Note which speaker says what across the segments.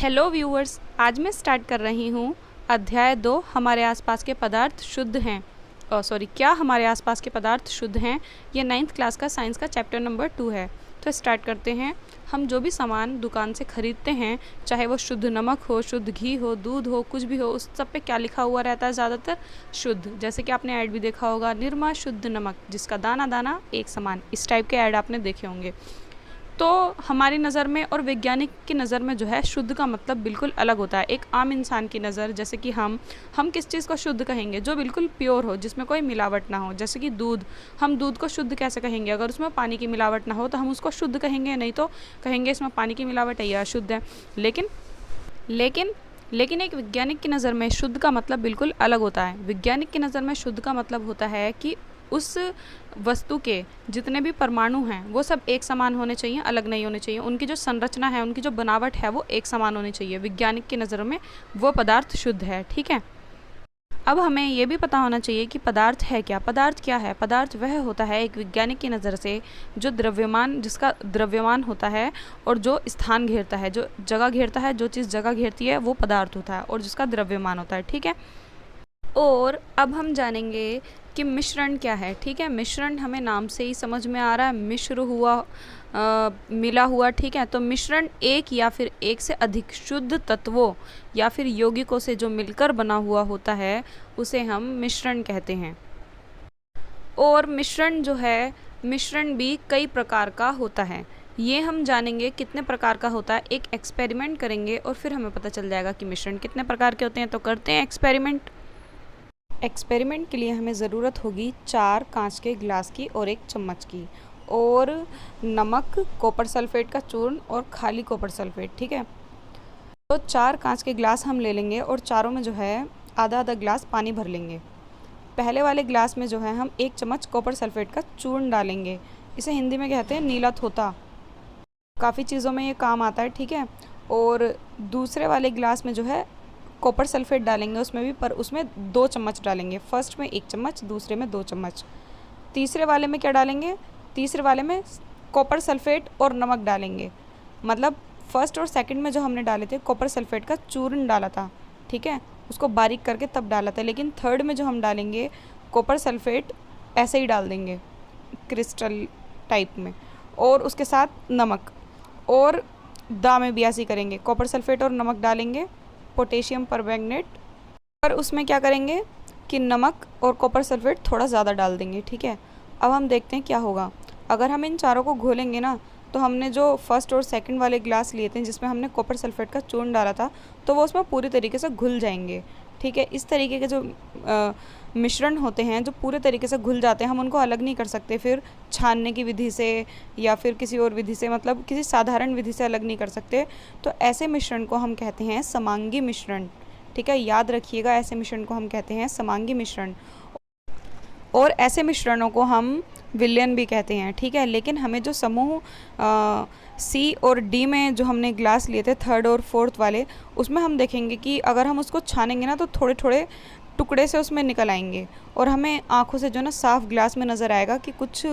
Speaker 1: Hello viewers, आज मैं start कर रही हूँ अध्याय 2 हमारे आसपास के पदार्थ शुद्ध हैं। क्या हमारे आसपास के पदार्थ शुद्ध हैं। ये 9th क्लास का साइंस का चैप्टर नंबर 2 है। तो स्टार्ट करते हैं। हम जो भी सामान दुकान से ख़रीदते हैं, चाहे वो शुद्ध नमक हो, शुद्ध घी हो, दूध हो, कुछ भी हो, उस सब पे क्या लिखा हुआ रहता है ज़्यादातर? शुद्ध। जैसे कि आपने ऐड भी देखा होगा, निरमा शुद्ध नमक, जिसका दाना दाना एक समान। इस टाइप के ऐड आपने देखे होंगे। तो हमारी नज़र में और वैज्ञानिक की नज़र में जो है शुद्ध का मतलब बिल्कुल अलग होता है। एक आम इंसान की नज़र, जैसे कि हम किस चीज़ को शुद्ध कहेंगे? जो बिल्कुल प्योर हो, जिसमें कोई मिलावट ना हो। जैसे कि दूध, हम दूध को शुद्ध कैसे कहेंगे? अगर उसमें पानी की मिलावट ना हो तो हम उसको शुद्ध कहेंगे, नहीं तो कहेंगे इसमें पानी की मिलावट है, यह अशुद्ध है। लेकिन लेकिन लेकिन एक वैज्ञानिक की नज़र में शुद्ध का मतलब बिल्कुल अलग होता है। वैज्ञानिक की नज़र में शुद्ध का मतलब होता है कि उस वस्तु के जितने भी परमाणु हैं वो सब एक समान होने चाहिए, अलग नहीं होने चाहिए। उनकी जो संरचना है, उनकी जो बनावट है, वो एक समान होनी चाहिए। वैज्ञानिक की नज़रों में वो पदार्थ शुद्ध है। ठीक है। अब हमें ये भी पता होना चाहिए कि पदार्थ है क्या। पदार्थ क्या है? पदार्थ वह होता है एक वैज्ञानिक की नज़र से जो द्रव्यमान, जिसका द्रव्यमान होता है और जो स्थान घेरता है, जो जगह घेरता है, जो चीज़ जगह घेरती है वो पदार्थ होता है और जिसका द्रव्यमान होता है। ठीक है। और अब हम जानेंगे कि मिश्रण क्या है। ठीक है। मिश्रण हमें नाम से ही समझ में आ रहा है, मिश्र हुआ, मिला हुआ। ठीक है। तो मिश्रण एक या फिर एक से अधिक शुद्ध तत्वों या फिर यौगिकों से जो मिलकर बना हुआ होता है उसे हम मिश्रण कहते हैं। और मिश्रण जो है, मिश्रण भी कई प्रकार का होता है। ये हम जानेंगे कितने प्रकार का होता है। एक एक्सपेरिमेंट करेंगे और फिर हमें पता चल जाएगा कि मिश्रण कितने प्रकार के होते हैं। तो करते हैं एक्सपेरिमेंट। एक्सपेरिमेंट के लिए हमें ज़रूरत होगी 4 कांच के गिलास की और 1 चम्मच की, और नमक, कॉपर सल्फेट का चूर्ण और खाली कॉपर सल्फेट। ठीक है। तो 4 कांच के गिलास हम ले लेंगे और चारों में जो है आधा आधा गिलास पानी भर लेंगे। पहले वाले गिलास में जो है हम 1 चम्मच कॉपर सल्फेट का चूर्ण डालेंगे। इसे हिंदी में कहते हैं नीला थोथा। काफ़ी चीज़ों में ये काम आता है। ठीक है। और दूसरे वाले गिलास में जो है कॉपर सल्फेट डालेंगे उसमें भी, पर उसमें 2 चम्मच डालेंगे। फर्स्ट में 1 चम्मच, दूसरे में 2 चम्मच। तीसरे वाले में क्या डालेंगे? तीसरे वाले में कॉपर सल्फेट और नमक डालेंगे। मतलब फर्स्ट और सेकंड में जो हमने डाले थे कॉपर सल्फेट का चूर्ण डाला था, ठीक है, उसको बारीक करके तब डाला था। लेकिन थर्ड में जो हम डालेंगे कॉपर सल्फेट ऐसे ही डाल देंगे क्रिस्टल टाइप में, और उसके साथ नमक। और दा में भी ऐसे ही करेंगे, कॉपर सल्फेट और नमक डालेंगे, पोटेशियम परमैंगनेट, और उसमें क्या करेंगे कि नमक और कॉपर सल्फेट थोड़ा ज़्यादा डाल देंगे। ठीक है। अब हम देखते हैं क्या होगा। अगर हम इन चारों को घोलेंगे ना, तो हमने जो फर्स्ट और सेकंड वाले ग्लास लिए थे जिसमें हमने कॉपर सल्फेट का चूर्ण डाला था, तो वो उसमें पूरी तरीके से घुल जाएंगे। ठीक है। इस तरीके के जो मिश्रण होते हैं जो पूरे तरीके से घुल जाते हैं, हम उनको अलग नहीं कर सकते फिर छानने की विधि से या फिर किसी और विधि से, मतलब किसी साधारण विधि से अलग नहीं कर सकते। तो ऐसे मिश्रण को हम कहते हैं समांगी मिश्रण। ठीक है। याद रखिएगा, ऐसे मिश्रण को हम कहते हैं समांगी मिश्रण। और ऐसे मिश्रणों को हम विलयन भी कहते हैं। ठीक है। लेकिन हमें जो समूह सी और डी में जो हमने ग्लास लिए थे, थर्ड और फोर्थ वाले, उसमें हम देखेंगे कि अगर हम उसको छानेंगे ना तो थोड़े थोड़े टुकड़े से उसमें निकल आएंगे, और हमें आंखों से जो ना साफ ग्लास में नज़र आएगा कि कुछ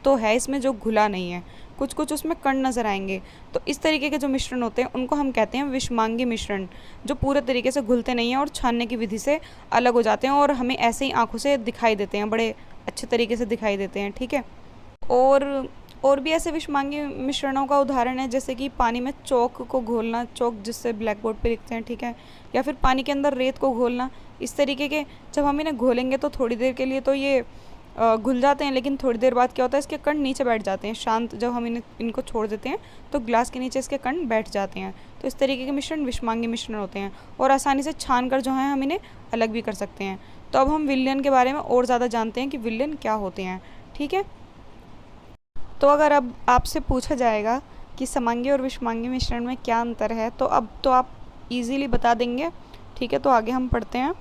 Speaker 1: तो है इसमें जो घुला नहीं है, कुछ कुछ उसमें कण नज़र आएंगे। तो इस तरीके के जो मिश्रण होते हैं उनको हम कहते हैं विषमांगी मिश्रण, जो पूरे तरीके से घुलते नहीं हैं और छानने की विधि से अलग हो जाते हैं और हमें ऐसे ही आंखों से दिखाई देते हैं, बड़े अच्छे तरीके से दिखाई देते हैं। ठीक है। और भी ऐसे विषमांगी मिश्रणों का उदाहरण है, जैसे कि पानी में चौक को घोलना, चौक जिससे ब्लैक बोर्ड पे लिखते हैं। ठीक है। या फिर पानी के अंदर रेत को घोलना। इस तरीके के जब हम इन्हें घोलेंगे तो थोड़ी देर के लिए तो ये घुल जाते हैं, लेकिन थोड़ी देर बाद क्या होता है, इसके कण नीचे बैठ जाते हैं। शांत जब हम इनको छोड़ देते हैं तो ग्लास के नीचे इसके कण बैठ जाते हैं। तो इस तरीके के मिश्रण विषमांगी मिश्रण होते हैं, और आसानी से छान कर जो है हम इन्हें अलग भी कर सकते हैं। तो अब हम विलयन के बारे में और ज़्यादा जानते हैं कि विलयन क्या होते हैं। ठीक है। तो अगर अब आपसे पूछा जाएगा कि समांगी और विषमांगी मिश्रण में क्या अंतर है, तो अब तो आप इजीली बता देंगे। ठीक है। तो आगे हम पढ़ते हैं।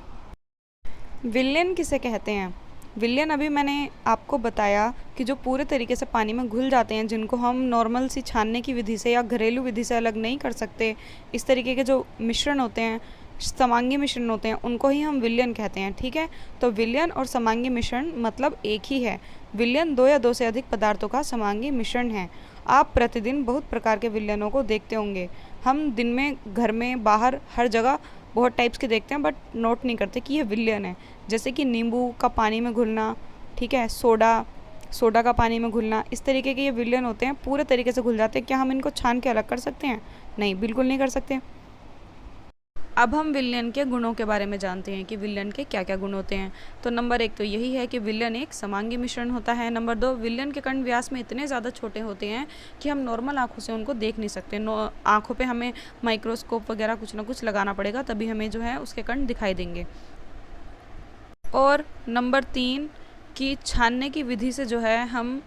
Speaker 1: विलयन किसे कहते हैं? विलयन अभी मैंने आपको बताया कि जो पूरे तरीके से पानी में घुल जाते हैं, जिनको हम नॉर्मल सी छानने की विधि से या घरेलू विधि से अलग नहीं कर सकते, इस तरीके के जो मिश्रण होते हैं, समांगी मिश्रण होते हैं, उनको ही हम विलयन कहते हैं। ठीक है। तो विलयन और समांगी मिश्रण मतलब एक ही है। विलयन 2 या 2 से अधिक पदार्थों का समांगी मिश्रण है। आप प्रतिदिन बहुत प्रकार के विलयनों को देखते होंगे। हम दिन में, घर में, बाहर, हर जगह बहुत टाइप्स के देखते हैं, बट नोट नहीं करते कि ये विलयन है। जैसे कि नींबू का पानी में घुलना, ठीक है, सोडा का पानी में घुलना, इस तरीके के ये विलयन होते हैं, पूरे तरीके से घुल जाते हैं। क्या हम इनको छान के अलग कर सकते हैं? नहीं, बिल्कुल नहीं कर सकते। अब हम विलयन के गुणों के बारे में जानते हैं कि विलयन के क्या क्या गुण होते हैं। तो नंबर 1 तो यही है कि विलयन एक समांगी मिश्रण होता है। नंबर 2, विलयन के कण व्यास में इतने ज़्यादा छोटे होते हैं कि हम नॉर्मल आँखों से उनको देख नहीं सकते। आँखों पे हमें माइक्रोस्कोप वगैरह कुछ ना कुछ लगाना पड़ेगा, तभी हमें जो है उसके कण दिखाई देंगे। और नंबर 3 कि छानने की विधि से जो है हम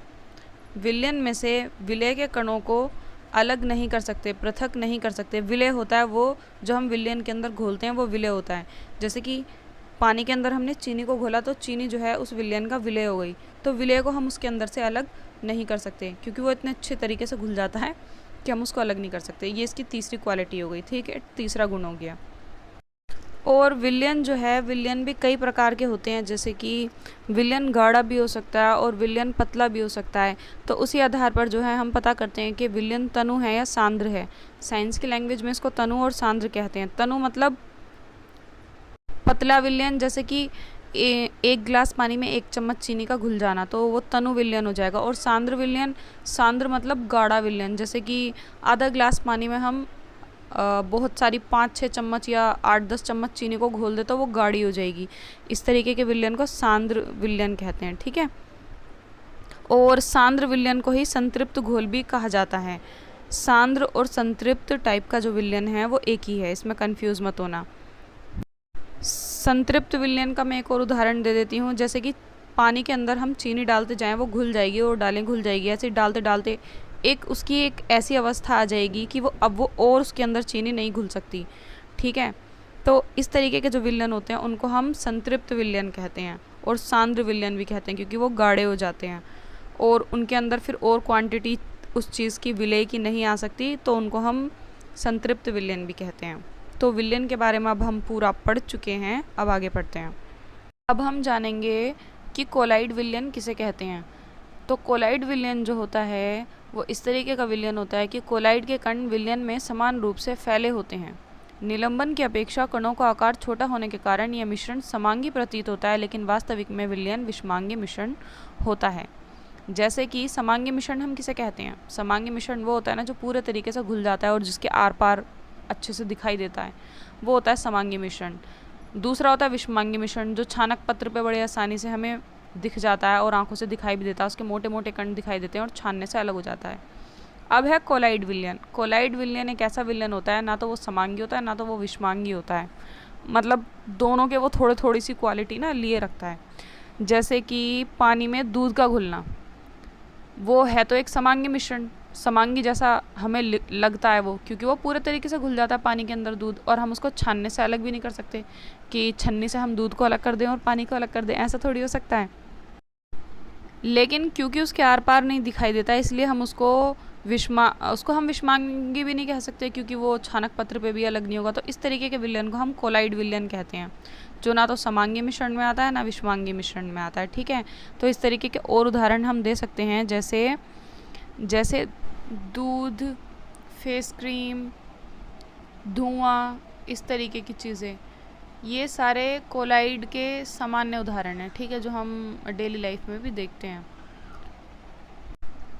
Speaker 1: विलयन में से विलय के कणों को अलग नहीं कर सकते, पृथक नहीं कर सकते। विलय होता है वो जो हम विलयन के अंदर घोलते हैं, वो विलय होता है। जैसे कि पानी के अंदर हमने चीनी को घोला तो चीनी जो है उस विलयन का विलय हो गई, तो विलय को हम उसके अंदर से अलग नहीं कर सकते, क्योंकि वो इतने अच्छे तरीके से घुल जाता है कि हम उसको अलग नहीं कर सकते। ये इसकी तीसरी क्वालिटी हो गई, ठीक है, तीसरा गुण हो गया। और विलयन जो है, विलयन भी कई प्रकार के होते हैं, जैसे कि विलयन गाढ़ा भी हो सकता है और विलयन पतला भी हो सकता है। तो उसी आधार पर जो है हम पता करते हैं कि विलयन तनु है या सांद्र है। साइंस की लैंग्वेज में इसको तनु और सांद्र कहते हैं। तनु मतलब पतला विलयन, जैसे कि 1 गिलास पानी में 1 चम्मच चीनी का घुल जाना, तो वो तनु विलयन हो जाएगा। और सांद्र विलयन, सांद्र मतलब गाढ़ा विलयन, जैसे कि आधा गिलास पानी में हम बहुत सारी 5-6 चम्मच या 8-10 चम्मच चीनी को घोल दे तो वो गाढ़ी हो जाएगी। इस तरीके के विलयन को सांद्र विलयन कहते हैं, ठीक है। और सांद्र विलयन को ही संतृप्त घोल भी कहा जाता है। सांद्र और संतृप्त टाइप का जो विलयन है वो एक ही है, इसमें कंफ्यूज मत होना। संतृप्त विलयन का मैं एक और उदाहरण दे देती हूँ। जैसे कि पानी के अंदर हम चीनी डालते जाएं, वो घुल जाएगी, और डालें घुल जाएगी, ऐसे डालते डालते उसकी एक ऐसी अवस्था आ जाएगी कि वो और उसके अंदर चीनी नहीं घुल सकती, ठीक है। तो इस तरीके के जो विलयन होते हैं उनको हम संतृप्त विलयन कहते हैं, और सांद्र विलयन भी कहते हैं, क्योंकि वो गाढ़े हो जाते हैं और उनके अंदर फिर और क्वांटिटी उस चीज़ की विलय की नहीं आ सकती, तो उनको हम संतृप्त विलयन भी कहते हैं। तो विलयन के बारे में अब हम पूरा पढ़ चुके हैं, अब आगे पढ़ते हैं। अब हम जानेंगे कि कोलाइड विलयन किसे कहते हैं। तो कोलाइड विलयन जो होता है वो इस तरीके का विलयन होता है कि कोलाइड के कण विलयन में समान रूप से फैले होते हैं। निलंबन की अपेक्षा कणों का आकार छोटा होने के कारण यह मिश्रण समांगी प्रतीत होता है, लेकिन वास्तविक में विलयन विषमांगी मिश्रण होता है। जैसे कि समांगी मिश्रण हम किसे कहते हैं? समांगी मिश्रण वो होता है ना जो पूरे तरीके से घुल जाता है और जिसके आर पार अच्छे से दिखाई देता है, वो होता है समांगी मिश्रण। दूसरा होता है विषमांगी मिश्रण, जो छानक पत्र पे बड़े आसानी से हमें दिख जाता है और आंखों से दिखाई भी देता है, उसके मोटे मोटे कण दिखाई देते हैं और छानने से अलग हो जाता है। अब है कोलाइड विलयन। कोलाइड विलयन एक ऐसा विलयन होता है, ना तो वो समांगी होता है ना तो वो विषमांगी होता है, मतलब दोनों के वो थोड़ी सी क्वालिटी ना लिए रखता है। जैसे कि पानी में दूध का घुलना, वो है तो एक समांगी मिश्रण, समांगी जैसा हमें लगता है वो, क्योंकि वो पूरे तरीके से घुल जाता है पानी के अंदर दूध, और हम उसको छानने से अलग भी नहीं कर सकते कि छन्नी से हम दूध को अलग कर दें और पानी को अलग कर दें, ऐसा थोड़ी हो सकता है। लेकिन क्योंकि उसके आर पार नहीं दिखाई देता है, इसलिए हम उसको हम विषमांगी भी नहीं कह सकते, क्योंकि वो छानक पत्र पे भी अलग नहीं होगा। तो इस तरीके के विलयन को हम कोलाइड विलयन कहते हैं, जो ना तो समांगी मिश्रण में आता है ना विषमांगी मिश्रण में आता है, ठीक है। तो इस तरीके के और उदाहरण हम दे सकते हैं, जैसे दूध, फेस क्रीम, धुआं, इस तरीके की चीज़ें, ये सारे कोलाइड के सामान्य उदाहरण हैं, ठीक है, जो हम डेली लाइफ में भी देखते हैं।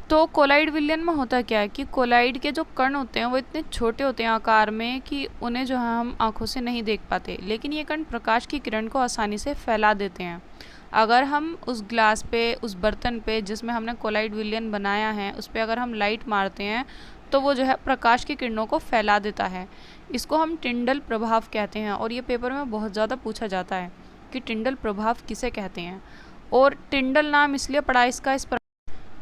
Speaker 1: तो कोलाइड विलयन में होता क्या है कि कोलाइड के जो कण होते हैं वो इतने छोटे होते हैं आकार में कि उन्हें जो है हम आंखों से नहीं देख पाते, लेकिन ये कण प्रकाश की किरण को आसानी से फैला देते हैं। अगर हम उस ग्लास पे, उस बर्तन पे जिसमें हमने कोलाइड विलयन बनाया है, उस पर अगर हम लाइट मारते हैं तो वो जो है प्रकाश की किरणों को फैला देता है। इसको हम टिंडल प्रभाव कहते हैं, और ये पेपर में बहुत ज़्यादा पूछा जाता है कि टिंडल प्रभाव किसे कहते हैं। और टिंडल नाम इसलिए पड़ा इसका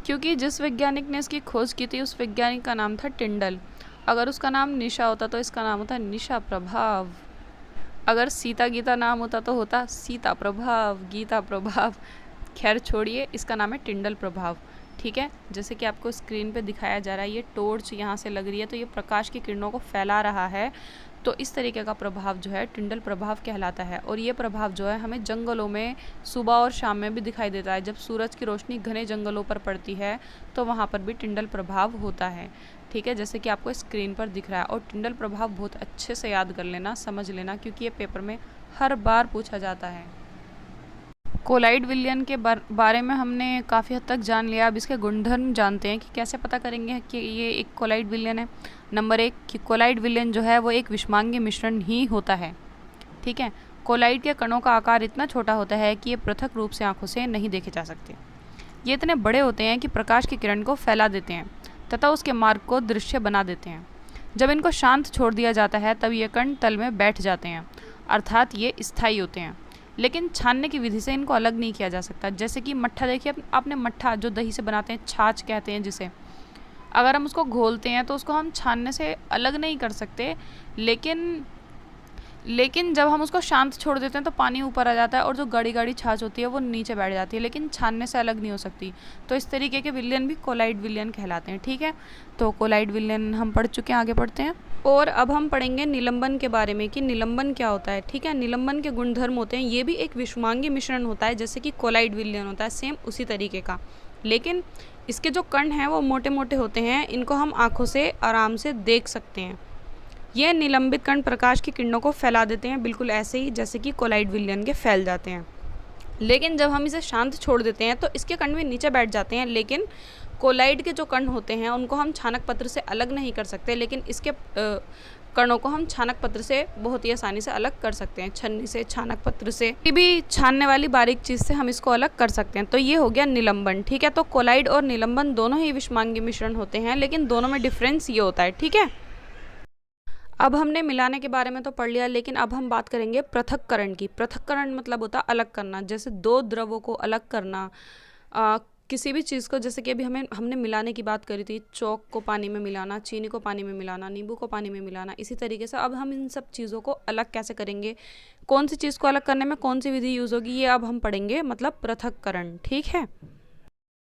Speaker 1: क्योंकि जिस वैज्ञानिक ने इसकी खोज की थी उस वैज्ञानिक का नाम था टिंडल। अगर उसका नाम निशा होता तो इसका नाम होता निशा प्रभाव। अगर सीता गीता नाम होता तो होता सीता प्रभाव, गीता प्रभाव। खैर छोड़िए, इसका नाम है टिंडल प्रभाव, ठीक है। जैसे कि आपको स्क्रीन पे दिखाया जा रहा है, ये टॉर्च यहाँ से लग रही है तो ये प्रकाश की किरणों को फैला रहा है, तो इस तरीके का प्रभाव जो है टिंडल प्रभाव कहलाता है। और ये प्रभाव जो है हमें जंगलों में सुबह और शाम में भी दिखाई देता है। जब सूरज की रोशनी घने जंगलों पर पड़ती है तो वहाँ पर भी टिंडल प्रभाव होता है। ठीक है, जैसे कि आपको स्क्रीन पर दिख रहा है। और टिंडल प्रभाव बहुत अच्छे से याद कर लेना, समझ लेना, क्योंकि ये पेपर में हर बार पूछा जाता है। कोलाइड विलयन के बारे में हमने काफ़ी हद तक जान लिया। अब इसके गुणधर्म जानते हैं कि कैसे पता करेंगे कि ये एक कोलाइड विलयन है। नंबर 1 कि कोलाइड विलयन जो है वो एक विषमांगी मिश्रण ही होता है। ठीक है, कोलाइड के कणों का आकार इतना छोटा होता है कि ये पृथक रूप से आंखों से नहीं देखे जा सकते। ये इतने बड़े होते हैं कि प्रकाश की किरण को फैला देते हैं तथा उसके मार्ग को दृश्य बना देते हैं। जब इनको शांत छोड़ दिया जाता है तब ये कण तल में बैठ जाते हैं, अर्थात ये स्थायी होते हैं। लेकिन छानने की विधि से इनको अलग नहीं किया जा सकता। जैसे कि मट्ठा, देखिए आपने मट्ठा जो दही से बनाते हैं, छाछ कहते हैं जिसे, अगर हम उसको घोलते हैं तो उसको हम छानने से अलग नहीं कर सकते। लेकिन जब हम उसको शांत छोड़ देते हैं तो पानी ऊपर आ जाता है और जो गाढ़ी गाढ़ी छाछ होती है वो नीचे बैठ जाती है, लेकिन छानने से अलग नहीं हो सकती। तो इस तरीके के विलयन भी कोलाइड विलयन कहलाते हैं। ठीक है, तो कोलाइड विलयन हम पढ़ चुके हैं, आगे पढ़ते हैं। और अब हम पढ़ेंगे निलंबन के बारे में कि निलंबन क्या होता है। ठीक है, निलंबन के गुणधर्म होते हैं, ये भी एक विषमांगी मिश्रण होता है जैसे कि कोलाइड विलयन होता है, सेम उसी तरीके का। लेकिन इसके जो कण हैं वो मोटे मोटे होते हैं, इनको हम आँखों से आराम से देख सकते हैं। ये निलंबित कण प्रकाश की किरणों को फैला देते हैं, बिल्कुल ऐसे ही जैसे कि कोलाइड विलयन के फैल जाते हैं। लेकिन जब हम इसे शांत छोड़ देते हैं तो इसके कण भी नीचे बैठ जाते हैं। लेकिन कोलाइड के जो कण होते हैं उनको हम छानक पत्र से अलग नहीं कर सकते, लेकिन इसके कणों को हम छानक पत्र से बहुत ही आसानी से अलग कर सकते हैं। छन्नी से, छानक पत्र से, किसी भी छानने वाली बारीक चीज़ से हम इसको अलग कर सकते हैं। तो ये हो गया निलंबन। ठीक है, तो कोलाइड और निलंबन दोनों ही विषमांगी मिश्रण होते हैं, लेकिन दोनों में डिफरेंस ये होता है। ठीक है, अब हमने मिलाने के बारे में तो पढ़ लिया, लेकिन अब हम बात करेंगे पृथक्करण की। पृथक्करण मतलब होता है अलग करना, जैसे दो द्रवों को अलग करना। किसी भी चीज़ को, जैसे कि अभी हमने मिलाने की बात करी थी, चौक को पानी में मिलाना, चीनी को पानी में मिलाना, नींबू को पानी में मिलाना। इसी तरीके से अब हम इन सब चीज़ों को अलग कैसे करेंगे, कौन सी चीज़ को अलग करने में कौन सी विधि यूज़ होगी, ये अब हम पढ़ेंगे, मतलब पृथक्करण। ठीक है,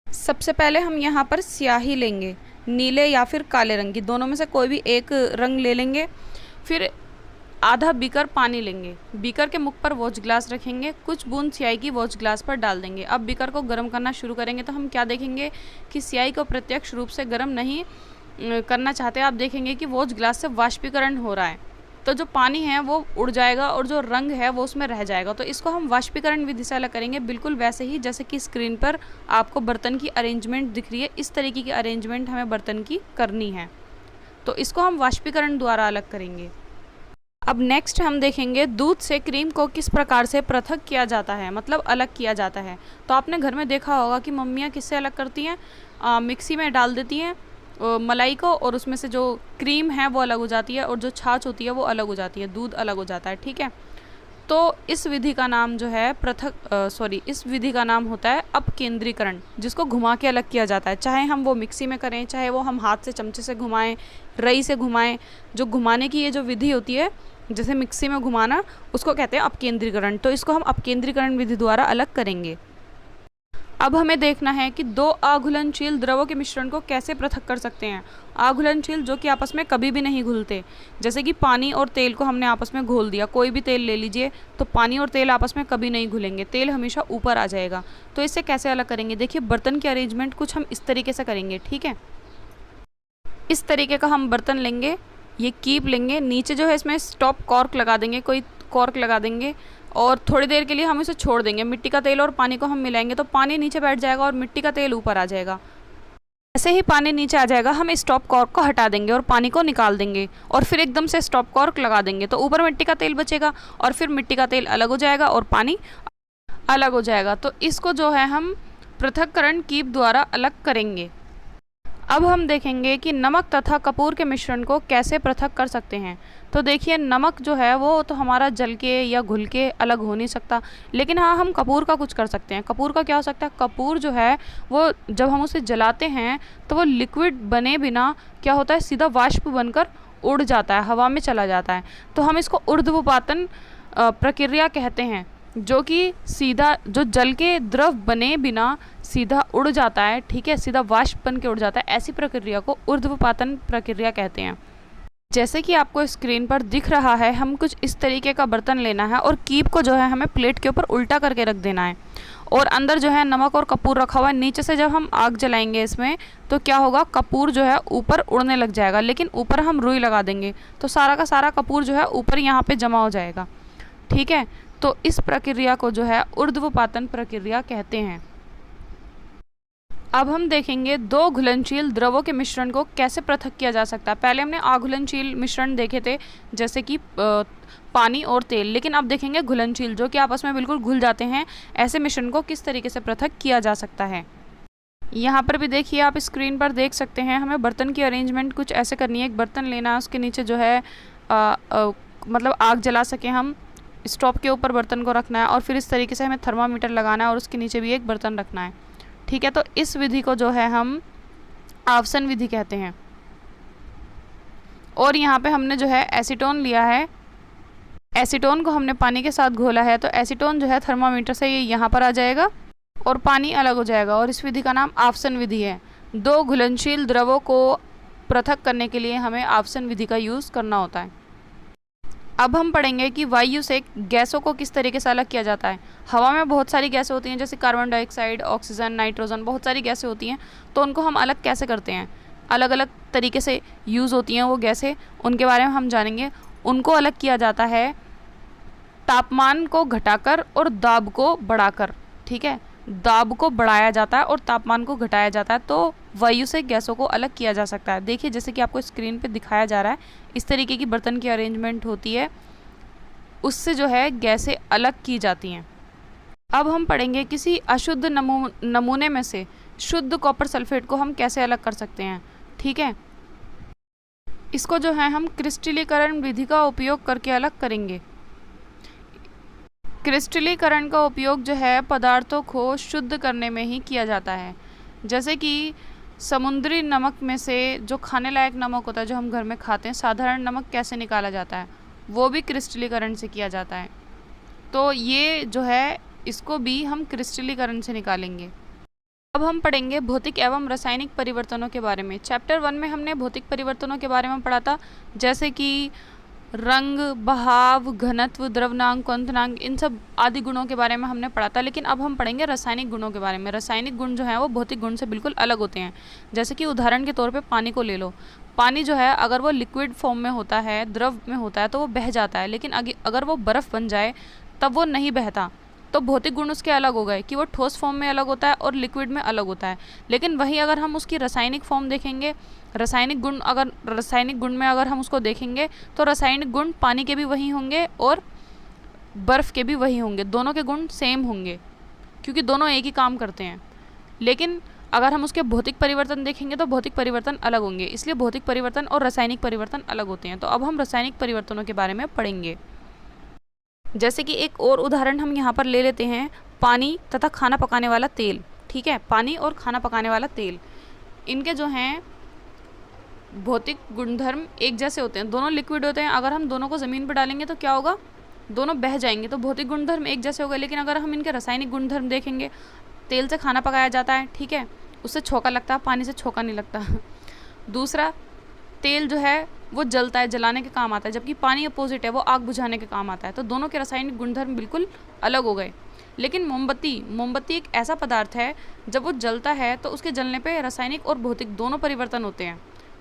Speaker 1: सबसे पहले हम यहाँ पर स्याही लेंगे, नीले या फिर काले रंग की, दोनों में से कोई भी एक रंग ले लेंगे। फिर आधा बीकर पानी लेंगे, बीकर के मुख पर वॉच ग्लास रखेंगे, कुछ बूंद स्याही की वॉच ग्लास पर डाल देंगे। अब बीकर को गर्म करना शुरू करेंगे तो हम क्या देखेंगे कि स्याही को प्रत्यक्ष रूप से गर्म नहीं करना चाहते। आप देखेंगे कि वॉच ग्लास से वाष्पीकरण हो रहा है, तो जो पानी है वो उड़ जाएगा और जो रंग है वो उसमें रह जाएगा। तो इसको हम वाष्पीकरण विधि से अलग करेंगे, बिल्कुल वैसे ही जैसे कि स्क्रीन पर आपको बर्तन की अरेंजमेंट दिख रही है, इस तरीके की अरेंजमेंट हमें बर्तन की करनी है। तो इसको हम वाष्पीकरण द्वारा अलग करेंगे। अब नेक्स्ट हम देखेंगे दूध से क्रीम को किस प्रकार से पृथक किया जाता है, मतलब अलग किया जाता है। तो आपने घर में देखा होगा कि मम्मियाँ किससे अलग करती हैं, मिक्सी में डाल देती हैं मलाई को, और उसमें से जो क्रीम है वो अलग हो जाती है और जो छाछ होती है वो अलग हो जाती है, दूध अलग हो जाता है। ठीक है, तो इस विधि का नाम जो है इस विधि का नाम होता है अपकेंद्रीकरण, जिसको घुमा के अलग किया जाता है। चाहे हम वो मिक्सी में करें, चाहे वो हम हाथ से चमचे से घुमाएं, रई से घुमाएं, जो घुमाने की ये जो विधि होती है, जैसे मिक्सी में घुमाना, उसको कहते हैं अपकेंद्रीकरण। तो इसको हम अपकेंद्रीकरण विधि द्वारा अलग करेंगे। अब हमें देखना है कि दो अघुलनशील द्रवों के मिश्रण को कैसे पृथक कर सकते हैं। अघुलनशील जो कि आपस में कभी भी नहीं घुलते, जैसे कि पानी और तेल को हमने आपस में घोल दिया, कोई भी तेल ले लीजिए, तो पानी और तेल आपस में कभी नहीं घुलेंगे, तेल हमेशा ऊपर आ जाएगा। तो इससे कैसे अलग करेंगे, देखिए बर्तन की अरेंजमेंट कुछ हम इस तरीके से करेंगे। ठीक है, इस तरीके का हम बर्तन लेंगे, ये कीप लेंगे, नीचे जो है इसमें स्टॉप कॉर्क लगा देंगे, कोई कॉर्क लगा देंगे, और थोड़ी देर के लिए हम इसे छोड़ देंगे। मिट्टी का तेल और पानी को हम मिलाएंगे तो पानी नीचे बैठ जाएगा और मिट्टी का तेल ऊपर आ जाएगा। ऐसे ही पानी नीचे आ जाएगा, हम स्टॉप कॉर्क को हटा देंगे और पानी को निकाल देंगे, और फिर एकदम से स्टॉप कॉर्क लगा देंगे, तो ऊपर मिट्टी का तेल बचेगा और फिर मिट्टी का तेल अलग हो जाएगा और पानी अलग हो जाएगा। तो इसको जो है हम पृथक्करण कीप द्वारा अलग करेंगे। अब हम देखेंगे कि नमक तथा कपूर के मिश्रण को कैसे पृथक कर सकते हैं। तो देखिए नमक जो है वो तो हमारा जल के या घुल के अलग हो नहीं सकता, लेकिन हाँ हम कपूर का कुछ कर सकते हैं। कपूर का क्या हो सकता है, कपूर जो है वो जब हम उसे जलाते हैं तो वो लिक्विड बने बिना क्या होता है, सीधा वाष्प बनकर उड़ जाता है, हवा में चला जाता है। तो हम इसको ऊर्ध्वपातन प्रक्रिया कहते हैं, जो कि सीधा जो जल के द्रव बने बिना सीधा उड़ जाता है। ठीक है, सीधा वाष्प बन के उड़ जाता है, ऐसी प्रक्रिया को ऊर्ध्वपातन प्रक्रिया कहते हैं। जैसे कि आपको स्क्रीन पर दिख रहा है, हम कुछ इस तरीके का बर्तन लेना है और कीप को जो है हमें प्लेट के ऊपर उल्टा करके रख देना है और अंदर जो है नमक और कपूर रखा हुआ है। नीचे से जब हम आग जलाएंगे इसमें तो क्या होगा, कपूर जो है ऊपर उड़ने लग जाएगा, लेकिन ऊपर हम रुई लगा देंगे तो सारा का सारा कपूर जो है ऊपर यहाँ पे जमा हो जाएगा। ठीक है, तो इस प्रक्रिया को जो है ऊर्ध्वपातन प्रक्रिया कहते हैं। अब हम देखेंगे दो घुलनशील द्रवों के मिश्रण को कैसे पृथक किया जा सकता है। पहले हमने अघुलनशील मिश्रण देखे थे जैसे कि पानी और तेल, लेकिन अब देखेंगे घुलनशील जो कि आपस में बिल्कुल घुल जाते हैं। ऐसे मिश्रण को किस तरीके से पृथक किया जा सकता है। यहाँ पर भी देखिए, आप स्क्रीन पर देख सकते हैं, हमें बर्तन की अरेंजमेंट कुछ ऐसे करनी है। एक बर्तन लेना है, उसके नीचे जो है मतलब आग जला सके हम, स्टोव के ऊपर बर्तन को रखना है और फिर इस तरीके से हमें थर्मामीटर लगाना है और उसके नीचे भी एक बर्तन रखना है। ठीक है, तो इस विधि को जो है हम आवसन विधि कहते हैं। और यहाँ पे हमने जो है एसीटोन लिया है, एसीटोन को हमने पानी के साथ घोला है, तो एसीटोन जो है थर्मामीटर से ये यहाँ पर आ जाएगा और पानी अलग हो जाएगा और इस विधि का नाम आवसन विधि है। दो घुलनशील द्रवों को पृथक करने के लिए हमें आवसन विधि का यूज़ करना होता है। अब हम पढ़ेंगे कि वायु से गैसों को किस तरीके से अलग किया जाता है। हवा में बहुत सारी गैसें होती हैं, जैसे कार्बन डाइऑक्साइड, ऑक्सीजन, नाइट्रोजन, बहुत सारी गैसें होती हैं। तो उनको हम अलग कैसे करते हैं, अलग अलग तरीके से यूज़ होती हैं वो गैसें, उनके बारे में हम जानेंगे। उनको अलग किया जाता है तापमान को घटाकर और दाब को बढ़ाकर। ठीक है, दाब को बढ़ाया जाता है और तापमान को घटाया जाता है, तो वायु से गैसों को अलग किया जा सकता है। देखिए, जैसे कि आपको स्क्रीन पे दिखाया जा रहा है, इस तरीके की बर्तन की अरेंजमेंट होती है, उससे जो है गैसें अलग की जाती हैं। अब हम पढ़ेंगे किसी अशुद्ध नमूने में से शुद्ध कॉपर सल्फेट को हम कैसे अलग कर सकते हैं। ठीक है, इसको जो है हम क्रिस्टलीकरण विधि का उपयोग करके अलग करेंगे। क्रिस्टलीकरण का उपयोग जो है पदार्थों को शुद्ध करने में ही किया जाता है। जैसे कि समुद्री नमक में से जो खाने लायक नमक होता है, जो हम घर में खाते हैं, साधारण नमक कैसे निकाला जाता है, वो भी क्रिस्टलीकरण से किया जाता है। तो ये जो है इसको भी हम क्रिस्टलीकरण से निकालेंगे। अब हम पढ़ेंगे भौतिक एवं रासायनिक परिवर्तनों के बारे में। चैप्टर 1 में हमने भौतिक परिवर्तनों के बारे में पढ़ा था, जैसे कि रंग, बहाव, घनत्व, द्रव्यनांक, क्वथनांक, इन सब आदि गुणों के बारे में हमने पढ़ा था। लेकिन अब हम पढ़ेंगे रासायनिक गुणों के बारे में। रासायनिक गुण जो है वो भौतिक गुण से बिल्कुल अलग होते हैं। जैसे कि उदाहरण के तौर पे पानी को ले लो। पानी जो है अगर वो लिक्विड फॉर्म में होता है, द्रव में होता है, तो वो बह जाता है, लेकिन अगर वो बर्फ़ बन जाए तब वो नहीं बहता। तो भौतिक गुण उसके अलग हो गए कि वो ठोस फॉर्म में अलग होता है और लिक्विड में अलग होता है। लेकिन वही अगर हम उसकी रासायनिक फॉर्म देखेंगे, रासायनिक गुण में अगर हम उसको देखेंगे तो रासायनिक गुण पानी के भी वही होंगे और बर्फ़ के भी वही होंगे। दोनों के गुण सेम होंगे क्योंकि दोनों एक ही काम करते हैं। लेकिन अगर हम उसके भौतिक परिवर्तन देखेंगे तो भौतिक परिवर्तन अलग होंगे, इसलिए भौतिक परिवर्तन और रासायनिक परिवर्तन अलग होते हैं। तो अब हम रासायनिक परिवर्तनों के बारे में पढ़ेंगे। जैसे कि एक और उदाहरण हम यहाँ पर ले लेते हैं, पानी तथा खाना पकाने वाला तेल। ठीक है, पानी और खाना पकाने वाला तेल, इनके जो हैं भौतिक गुणधर्म एक जैसे होते हैं, दोनों लिक्विड होते हैं। अगर हम दोनों को ज़मीन पर डालेंगे तो क्या होगा, दोनों बह जाएंगे, तो भौतिक गुणधर्म एक जैसे हो गए। लेकिन अगर हम इनके रासायनिक गुणधर्म देखेंगे, तेल से खाना पकाया जाता है, ठीक है, उससे छोंका लगता है, पानी से छोंका नहीं लगता। दूसरा, तेल जो है वो जलता है, जलाने के काम आता है, जबकि पानी अपोजिट है, वो आग बुझाने के काम आता है। तो दोनों के रासायनिक गुणधर्म बिल्कुल अलग हो गए। लेकिन मोमबत्ती एक ऐसा पदार्थ है, जब वो जलता है तो उसके जलने पे रासायनिक और भौतिक दोनों परिवर्तन होते हैं।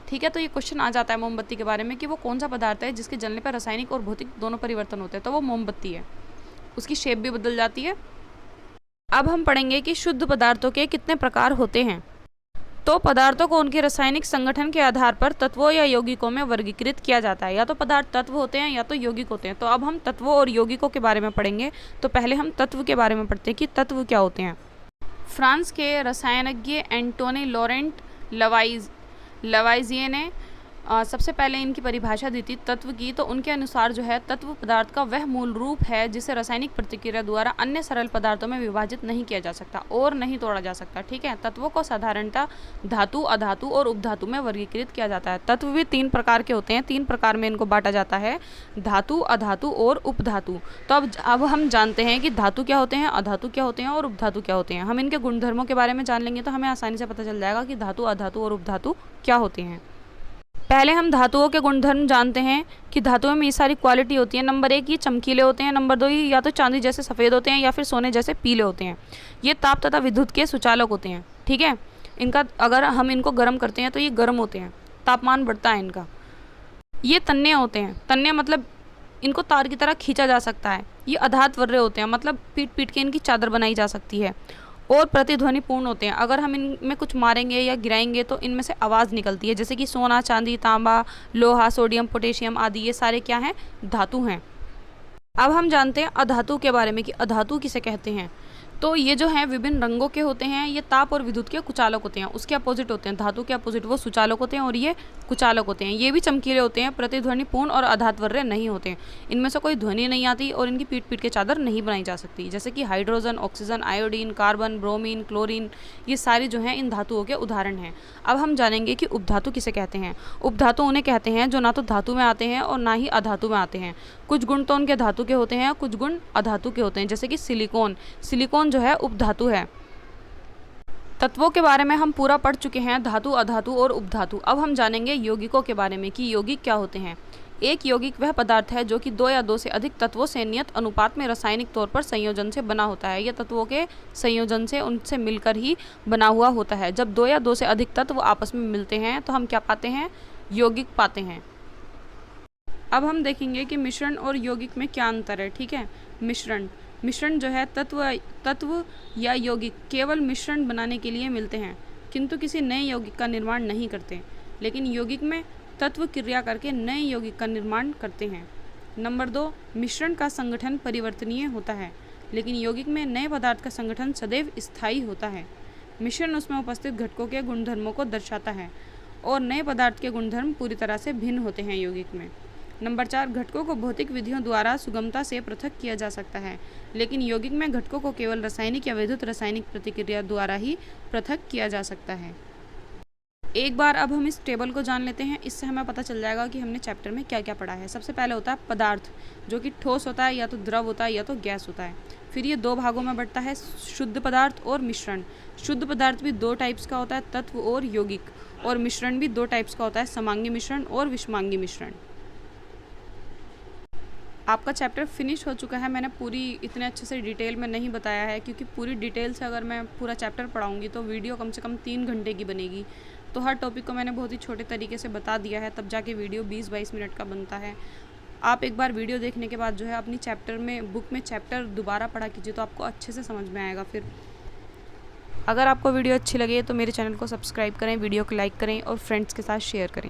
Speaker 1: ठीक है, तो ये क्वेश्चन आ जाता है मोमबत्ती के बारे में कि वो कौन सा पदार्थ है जिसके जलने पर रासायनिक और भौतिक दोनों परिवर्तन होते हैं। तो वो मोमबत्ती है, उसकी शेप भी बदल जाती है। अब हम पढ़ेंगे कि शुद्ध पदार्थों के कितने प्रकार होते हैं। तो पदार्थों को उनके रासायनिक संगठन के आधार पर तत्वों या यौगिकों में वर्गीकृत किया जाता है। या तो पदार्थ तत्व होते हैं या तो यौगिक होते हैं। तो अब हम तत्वों और यौगिकों के बारे में पढ़ेंगे। तो पहले हम तत्व के बारे में पढ़ते हैं कि तत्व क्या होते हैं। फ्रांस के रसायनज्ञ एंटोनी लॉरेंट लवाइजिए ने सबसे पहले इनकी परिभाषा दी थी तत्व की। तो उनके अनुसार जो है तत्व पदार्थ का वह मूल रूप है जिसे रासायनिक प्रतिक्रिया द्वारा अन्य सरल पदार्थों में विभाजित नहीं किया जा सकता और नहीं तोड़ा जा सकता। ठीक है, तत्वों को साधारणतः धातु, अधातु और उपधातु में वर्गीकृत किया जाता है। तत्व भी 3 प्रकार के होते हैं, 3 प्रकार में इनको बांटा जाता है, धातु, अधातु और उपधातु। तो अब हम जानते हैं कि धातु क्या होते हैं, अधातु क्या होते हैं और उपधातु क्या होते हैं। हम इनके गुणधर्मों के बारे में जान लेंगे तो हमें आसानी से पता चल जाएगा कि धातु, अधातु और उपधातु क्या होते हैं। पहले हम धातुओं के गुणधर्म जानते हैं कि धातुओं में ये सारी क्वालिटी होती है। नंबर 1, ये चमकीले होते हैं। नंबर 2, ये या तो चांदी जैसे सफ़ेद होते हैं या फिर सोने जैसे पीले होते हैं। ये ताप तथा विद्युत के सुचालक होते हैं। ठीक है, इनका अगर हम इनको गर्म करते हैं तो ये गर्म होते हैं, तापमान बढ़ता है इनका। ये तन्य होते हैं। तन्य मतलब इनको तार की तरह खींचा जा सकता है। ये अधातवर्य होते हैं, मतलब पीट पीट के इनकी चादर बनाई जा सकती है। और प्रतिध्वनिपूर्ण होते हैं। अगर हम इनमें कुछ मारेंगे या गिराएंगे तो इनमें से आवाज़ निकलती है, जैसे कि सोना, चांदी, तांबा, लोहा, सोडियम, पोटेशियम आदि, ये सारे क्या हैं? धातु हैं। अब हम जानते हैं अधातु के बारे में कि अधातु किसे कहते हैं। तो ये जो हैं विभिन्न रंगों के होते हैं। ये ताप और विद्युत के कुचालक होते हैं। उसके अपोजिट होते हैं, धातु के अपोजिट वो सुचालक होते हैं और ये कुचालक होते हैं। ये भी चमकीले होते हैं, प्रतिध्वनिपूर्ण और अधातवर्य नहीं होते हैं। इनमें से कोई ध्वनि नहीं आती और इनकी पीट पीट के चादर नहीं बनाई जा सकती, जैसे कि hydrogen, oxygen, iodine, carbon, bromine, chlorine, ये सारी जो हैं इन धातुओं के उदाहरण हैं। अब हम जानेंगे कि उपधातु किसे कहते हैं। उपधातु उन्हें कहते हैं जो ना तो धातु में आते हैं और ना ही अधातु में आते हैं। कुछ गुण तो उनके धातु के होते हैं, कुछ गुण अधातु के होते हैं, जैसे कि सिलिकॉन। सिलिकॉन जो है उपधातु है। तत्वों के बारे में हम पूरा पढ़ चुके हैं, धातु, अधातु और उपधातु। अब हम जानेंगे यौगिकों के बारे में कि यौगिक क्या होते हैं। एक यौगिक वह पदार्थ है जो कि 2 या 2 से अधिक तत्वों से नियत अनुपात में रासायनिक तौर पर संयोजन से बना होता है। यह तत्वों के संयोजन से, उनसे मिलकर ही बना हुआ होता है। जब 2 या 2 से अधिक तत्व आपस में मिलते हैं तो हम क्या पाते हैं? यौगिक पाते हैं। अब हम देखेंगे कि मिश्रण और यौगिक में क्या अंतर है। ठीक है, मिश्रण जो है तत्व या यौगिक केवल मिश्रण बनाने के लिए मिलते हैं, किंतु किसी नए यौगिक का निर्माण नहीं करते। लेकिन यौगिक में तत्व क्रिया करके नए यौगिक का निर्माण करते हैं। नंबर 2, मिश्रण का संगठन परिवर्तनीय होता है, लेकिन यौगिक में नए पदार्थ का संगठन सदैव स्थायी होता है। मिश्रण उसमें उपस्थित घटकों के गुणधर्मों को दर्शाता है और नए पदार्थ के गुणधर्म पूरी तरह से भिन्न होते हैं यौगिक में। नंबर 4, घटकों को भौतिक विधियों द्वारा सुगमता से पृथक किया जा सकता है, लेकिन यौगिक में घटकों को केवल रासायनिक या विद्युत रासायनिक प्रतिक्रिया द्वारा ही पृथक किया जा सकता है। एक बार अब हम इस टेबल को जान लेते हैं, इससे हमें पता चल जाएगा कि हमने चैप्टर में क्या क्या पढ़ा है। सबसे पहले होता है पदार्थ, जो कि ठोस होता है, या तो द्रव होता है या तो गैस होता है। फिर ये 2 भागों में बढ़ता है, शुद्ध पदार्थ और मिश्रण। शुद्ध पदार्थ भी 2 टाइप्स का होता है, तत्व और यौगिक। और मिश्रण भी 2 टाइप्स का होता है, समांगी मिश्रण और विषमांगी मिश्रण। आपका चैप्टर फिनिश हो चुका है। मैंने पूरी इतने अच्छे से डिटेल में नहीं बताया है, क्योंकि पूरी डिटेल से अगर मैं पूरा चैप्टर पढ़ाऊँगी तो वीडियो कम से कम 3 घंटे की बनेगी। तो हर टॉपिक को मैंने बहुत ही छोटे तरीके से बता दिया है, तब जाके वीडियो 20-22 मिनट का बनता है। आप एक बार वीडियो देखने के बाद जो है अपनी चैप्टर में, बुक में चैप्टर दोबारा पढ़ा कीजिए, तो आपको अच्छे से समझ में आएगा। फिर अगर आपको वीडियो अच्छी लगे तो मेरे चैनल को सब्सक्राइब करें, वीडियो को लाइक करें और फ्रेंड्स के साथ शेयर करें।